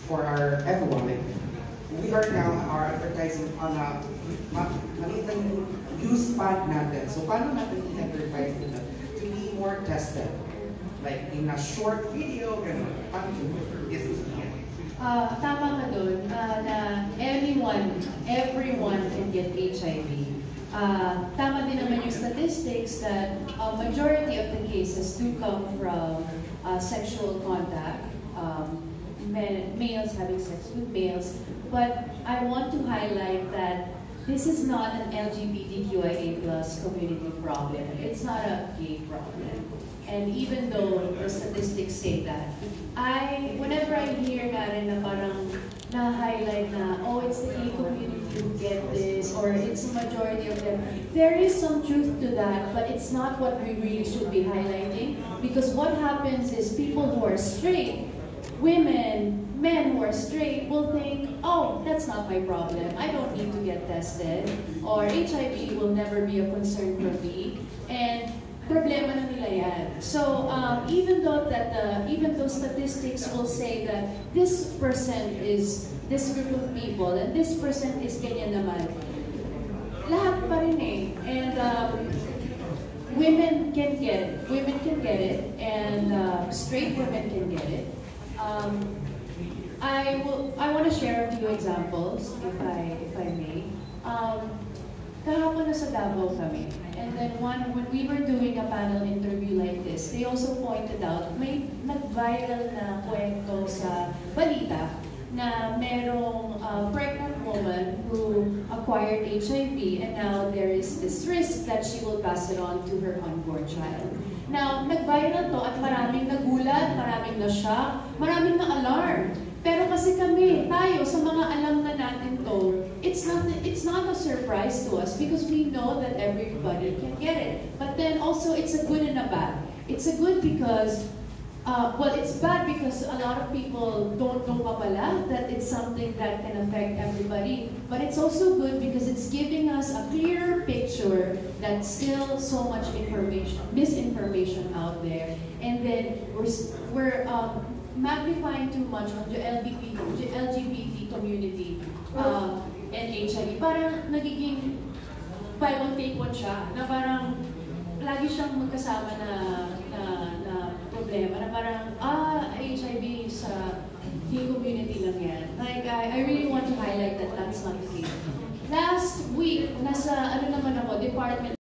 for our everyone. Like, we are now our advertising on a maliit ng use pad natin. So paano natin i-advertise nila to be more tested? Like in a short video, ganun. Paano yes, Tama ka dun, na everyone can get HIV. Tama din naman yung statistics that majority of the cases do come from sexual contact, males having sex with males. But I want to highlight that this is not an LGBTQIA+ community problem. It's not a gay problem. And even though the statistics say that, whenever I hear nga rin na parang na-highlight na, oh, it's the gay community who get this, or it's the majority of them, there is some truth to that, but it's not what we really should be highlighting. Because what happens is people who are straight, women, men who are straight will think, oh, that's not my problem. I don't need to get tested. Or HIV will never be a concern for me. And problema na nila yan. So even though statistics will say that this percent is this group of people and this percent is ganyan naman, lahat pa rin eh. And women can get it, and straight women can get it. I want to share a few examples, if I may. Kahapon nasa Davao kami, and then when we were doing a panel interview like this, they also pointed out may nag-viral na kwento sa balita na merong pregnant woman who acquired HIV, and now there is this risk that she will pass it on to her unborn child. Now, nag-viral to at maraming nagulat, maraming na-shock, maraming na-alarm. Pero kasi tayo, sa mga alam na natin to, it's not a surprise to us because we know that everybody can get it. But then also, it's a good and a bad. It's a good because, well, it's bad because a lot of people don't know pa pala that it's something that can affect everybody. But it's also good because it's giving us a clearer picture that still so much misinformation out there. And then we're magnifying too much on the LGBT community and HIV. Parang nagiging buy one take one siya, na parang lagi siyang magkasama na problema, na parang HIV sa gay community lang yan. Like, I really want to highlight that that's not the case. Last week, nasa Department